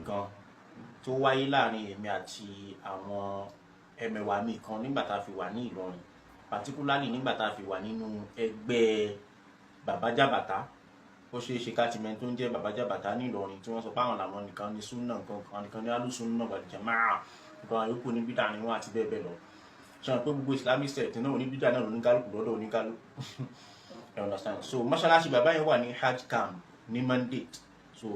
kan tó wáyé láàrin èmi àti àwọn ẹmẹ̀wà mi kan nígbà tá a fi wà ní Ìlọrin, particularly nígbà tá a fi wà nínú ẹgbẹ́ Bàbá Jàbàtà. Ó ṣeé ṣe ká ti mẹ́ni tó ń jẹ́ Bàbá Jàbàtà ní Ìlọrin tí wọ́n sọ pé àwọn làwọn nìkan ní súnà nǹkan nìkan ní alùsùn náà wal jamaa, nǹkan yòókù ní bídà ni wọ́n àti bẹ́ẹ̀ bẹ́ẹ̀ lọ. Ṣé pé gbogbo Islamic sect náà oníbídà náà oníkálùkù lọ́dọ̀ oníkálùkù. You understand? So mọ́ṣáláṣí bàbá yẹn wà ní Hajj camp ní Mandate. So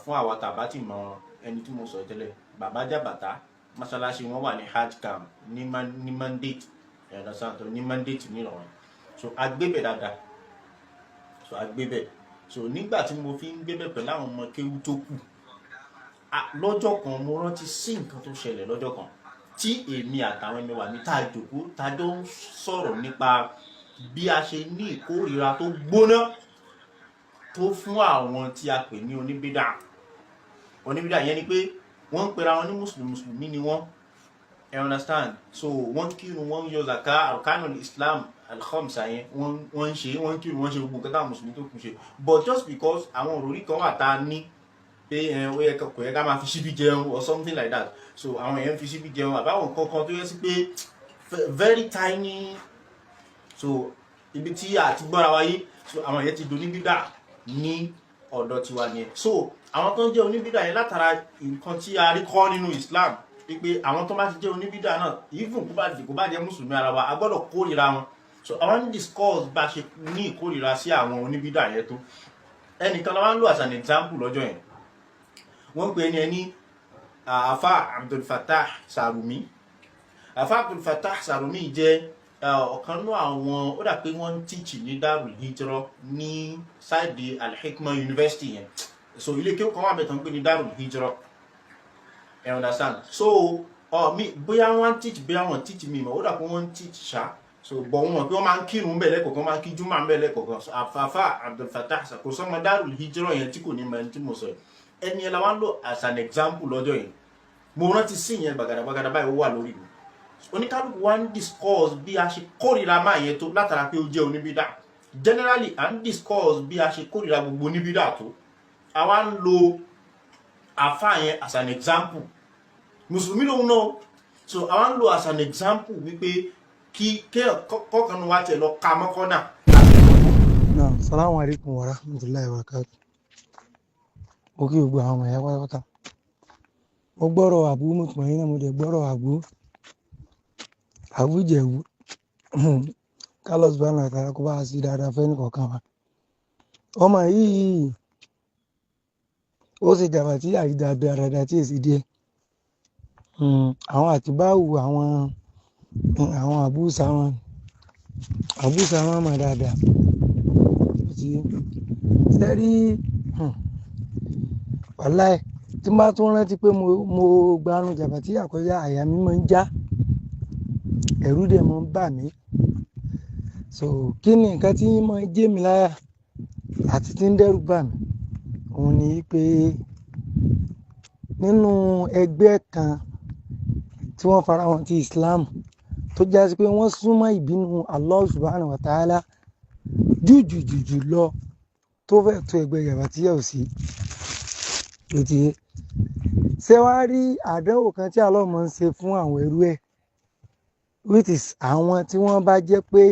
fún àwa tàbá tí mọ ẹni tí mo sọ tẹ́lẹ̀, Bàbá Jàbàtà mọ́ṣáláṣí wọn wà ní Hajj camp ní Mandate. You understand? So ní Mandate ní Ìlọrin. So agbébẹ̀ dáadáa. So agbébẹ̀. So nígbà tí mo fi ń gbébẹ̀ pẹ̀lú àwọn ọmọ kéwú tó kù, lọ́jọ́ kan mo rántí sí nǹkan tó ṣẹlẹ̀ lọ́jọ́ kan tí èmi àtàwọn ẹmẹ̀wà mi tá a jókòó tá a jọ ń sọ̀rọ̀ nípa bí a ṣe ní ìkórìíra tó gbóná tó fún àwọn tí a pè ní oníbídà. Oníbídà yẹn ni pé wọ́n ń pera wọn ní mùsùlùmí ni wọ́n. You understand? So wọ́n kírun, wọ́n yọ zaka, arkanul Islam al-khamsa yẹn wọ́n ń ṣe, wọ́n kírun, wọ́n ṣe gbogbo nǹkan táwọn mùsùlùmí tó kù ṣe. But just because àwọn òròrí kan wà tá a ní pé ó yẹ kò yẹ ká máa fi síbí jẹun or something like that, so àwọn èèyàn fi síbí jẹun àbáwọn nǹkan kan tó yẹ sí pé very tiny, so ibi tí a ti gbọ́ra wáyé, so àwọn èèyàn ti do oníbídà ní ọ̀dọ̀ tiwa yẹn. So àwọn tó ń jẹ́ oníbídà yẹn látara nǹkan tí a rí kọ́ nínú Islam pé àwọn tó bá ti jẹ́ oníbídà náà even kó bá jẹ́ mùsùlùmí ara wa a gbọ́dọ̀ kórìíra wọn. So àwọn ń discuss bá ṣe ní ìkórìíra sí àwọn oníbídà yẹn tó. Ẹnìkan la wá ń lò as an example lọ́jọ́ yẹn, wọ́n pè ní ẹni Afa Abdul Fattah Sarumi. Afa Abdul Fattah Sarumi jẹ́ ọ̀kan nínú àwọn, ó dà pé wọ́n ń teach ní Darul Hijra ní side Al-Hikmah University yẹn. So ilé kéwú kan wà bẹ̀ tán pé ní Darul Hijra. You understand? So bóyá wọ́n teach bóyá wọ́n teach mi mọ̀, ó dà pé wọ́n teach ṣá. So bọ̀ wọ́n mọ̀ pé wọ́n máa ń kírun bẹ́ẹ̀ lẹ́kọ̀ọ̀kan, wọ́n máa ń kí Júmà bẹ́ẹ̀ lẹ́kọ̀ọ̀kan. So Afa Abdul Fattah kò sọ́mọ Darul Hijra yẹn tí kò ní mọ ẹni tí mo sọ yìí. Ẹni ẹ la wá ń lò as an example lọ́jọ́ yìí. Mo rántí sí yẹn gbàgàdàgbàgàdà báyìí ó wà lórí mi. Oníkálùkù wá ń discuss bí a ṣe kórìíra máa yẹn tó látara pé ó jẹ́ oníbídà. Generally à ń discuss bí a ṣe kórìíra gbogbo oníbídà tó. A wá ń lo àfáà yẹn as an example. Mùsùlùmí lòun náà. So a wá ń lo as an example wípé kí kọ́kànnù wá tẹ̀ lọ ka mọ́kànnà. Naam, salamu alaikum wa rahmatullahi wa barakatuh. Mo kí gbogbo àwọn ọmọ ẹ̀yà pátápátá. Mo gbọ́rọ̀ Abu Mutmainna, mo dẹ̀ gbọ́rọ̀ Abu Jẹ̀wú. Allah subhanahu wa ta'ala kó bá sí dáadáa fẹ́ ní kọ̀ọ̀kan wa. Ọmọ yìí ó ṣe jàbàtí àìdáadáa tí èsì díẹ̀. Àwọn àtibáwù àwọn Abu Saman mọ̀ dáadáa. Sẹ́rí wàláì tí n bá tún rántí pé mo gbanú jàbàtí àkọjá àyà mi máa ń já, ẹ̀rù dẹ̀ máa ń bà mí. So kí ni nǹkan tí máa ń jẹ́ mi láyà àti tí ń dẹ́rù bà mí? Òun ni pé nínú ẹgbẹ́ kan tí wọ́n fara wọn ti Islam tó já sí pé wọ́n súnmọ́ ìbínú Allah subhanahu wa ta'ala jù lọ tó fẹ́ tó ẹgbẹ́ jàbàtí yẹ̀ ò sí. Ṣé wàá rí àdánwò kan tí Allah máa ń ṣe fún àwọn ẹrú ẹ̀, which is àwọn tí wọ́n bá jẹ́ pé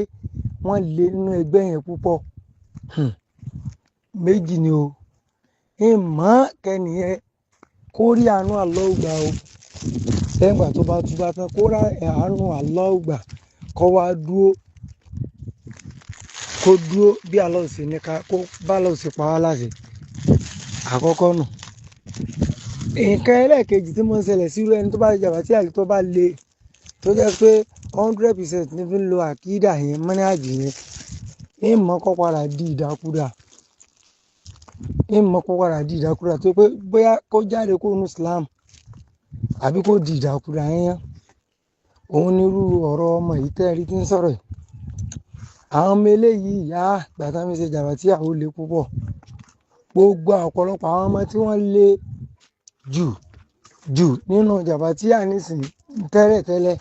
wọ́n lé nínú ẹgbẹ́ yẹn púpọ̀. Méjì ni o. Ìmọ̀ kẹ́niyẹn kó rí àánú Allah gbà o. Lẹ́yìn ìgbà tó bá túbá tán kó rí àánú Allah gbà kó wá dúró bí Allah ṣe ní ká kó bá Allah ṣe pa wá láṣẹ. Àkọ́kọ́ nù. Nǹkan ẹlẹ́ẹ̀kejì tí mo ń ṣẹlẹ̀ sí irú ẹni tó bá jàbàtí àlè tó bá le tó jẹ́ pé 100% ní fi ń lo àkídà yẹn mọ́nájì yẹn, ìmọ̀ kó padà di ìdákúdà tó pé bóyá kó jáde kó nu Islam àbí kó di ìdákúdà yẹn. Òun ni irú ọ̀rọ̀ ọmọ yìí tẹ́rí tí ń sọ̀rọ̀ yìí. Àwọn ọmọ eléyìí ìyá gbàtà mi ṣe jàbàtí àwọn olè púpọ̀. Gbogbo ọ̀pọ̀lọpọ̀ àwọn ọmọ tí wọ́n lé jù nínú jàbàtí ànísìn tẹ́lẹ̀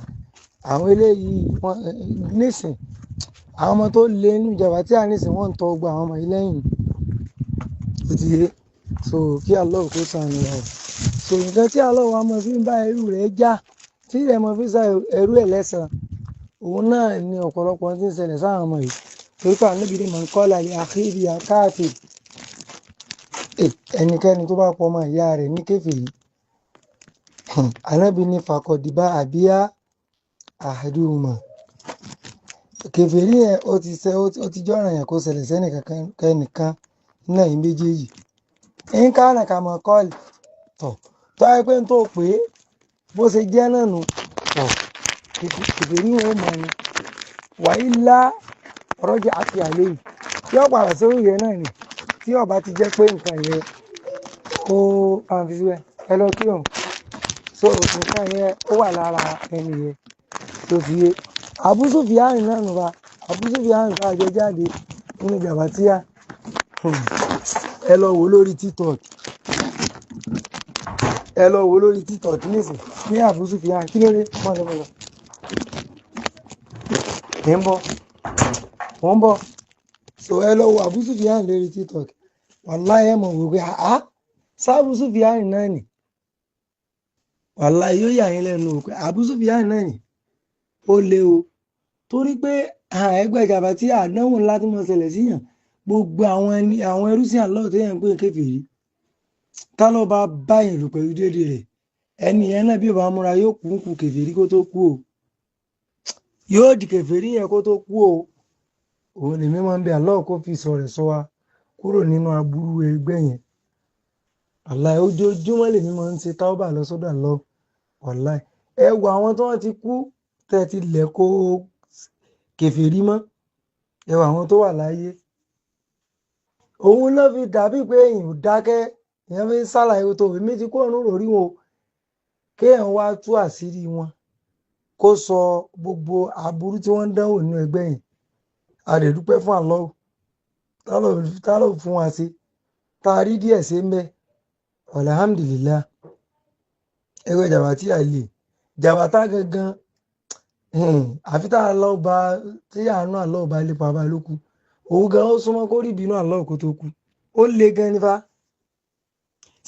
àwọn eléyìí wọ́n nísìn àwọn ọmọ tó lé nínú jàbàtí ànísìn wọ́n ń tọ́ gbogbo àwọn ọmọ yìí lẹ́yìn. So kí Allah kó ṣàánú wa. so nǹkan tí Allah wa máa fi ń bá ẹrú rẹ̀ jà tí ilẹ̀ máa fi sa ẹrú ẹ̀ lẹ́san òun náà ni ọ̀pọ̀lọpọ̀ tí ń ṣẹlẹ̀ sáwọn ọmọ yìí torí pé ànábì ní man qala li akhihi ya kafir ẹnikẹ́ni tó bá pọ̀ ọmọ ìyá rẹ̀ ní kèfèrí ànábì ní faqad ba'a biha ahaduhuma kèfèrí yẹn ó ti jọ́ràn yẹn kó ṣẹlẹ̀ sẹ́nìkan náà yín méjèèjì ń kánà ká mọ̀ kọ́ọ̀lì tọ̀ tó ayé pé ń tó pé bó ṣe jẹ́ náà nù tọ̀ kèfèrí wọn ó mọ̀ ni wàyí lá rọ́jà àti àlẹ́ yìí tí ó padà sórí yẹn náà ni tí ọba ti jẹ́ pé nǹkan yẹn ó àǹfíṣẹ́ ẹ lọ kí òun so nǹkan yẹn ó wà lára ẹni yẹn tó fi yé Abu Sufyan náà nù bá Abu Sufyan ká jẹ jáde nínú Jabatíyà ẹ lọ wò lórí TikTok nísìn ní Abu Sufyan kí ló dé mọ́lọ́mọ́lọ́ wọ́n bọ̀ so ẹ lọ wo Abu Sufyan lórí TikTok wàláhì ẹ mọ̀ wò pé Abu Sufyan náà nì wàláhì yóò yà yín lẹ́nu pé Abu Sufyan náà nì ó lé o torí pé ẹgbẹ́ Jabatíyà àdánwò ńlá tí mo ṣẹlẹ̀ síyàn gbogbo àwọn ẹrúsìn Allah tó yẹn ń pè kèfèrí tá ló bá báyìí lò pẹ̀lú déédéé rẹ̀ ẹni yẹn náà bí ó bá múra yóò kú kèfèrí kó tó kú o yóò di kèfèrí yẹn kó tó kú o òun lèmi máa ń bẹ Allah kó fi sọ rẹ̀ sọ wa kúrò nínú aburú ẹgbẹ́ yẹn wàláhì ojoojúmọ́ lèmi máa ń ṣe táwọ́bà lọ sọ́dọ̀ Allah wàláhì ẹ wo àwọn tó wọ́n ti kú tẹ́ ti lẹ̀ kó kèfèrí mọ́ ẹ wo àwọn tó wà láyé òun ló fi dàbí pé èèyàn ò dákẹ́ èèyàn fi ń ṣàlàyé tó èmi ti kó ọ̀run lórí wọn o kéèyàn wá tú àṣírí wọn kó sọ gbogbo aburú tí wọ́n ń dánwò nínú ẹgbẹ́ yẹn a lè dúpẹ́ fún Allah tá ló fún wa sí tá a rí díẹ̀ sí ń bẹ́ alhamdulillah ẹgbẹ́ Jabatíyà lè Jabata gangan àfi tá a lọ bá tí àánú Allah bá lépa bá lókù òun gan ó súnmọ́ kó rí ìbínú Allah kó tó kú ó le gan nípa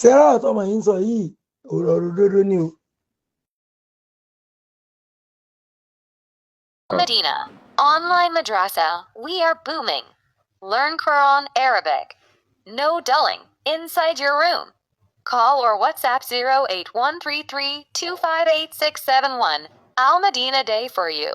sẹ́rà ọ̀tọ́mọ yìí ń sọ yìí ọ̀rọ̀ òdodo ni o. Medina Online Madrasa, we are booming. Learn Quran Arabic. No dulling. Inside your room. Call or WhatsApp 08133 258 671. Al Medina Day for you.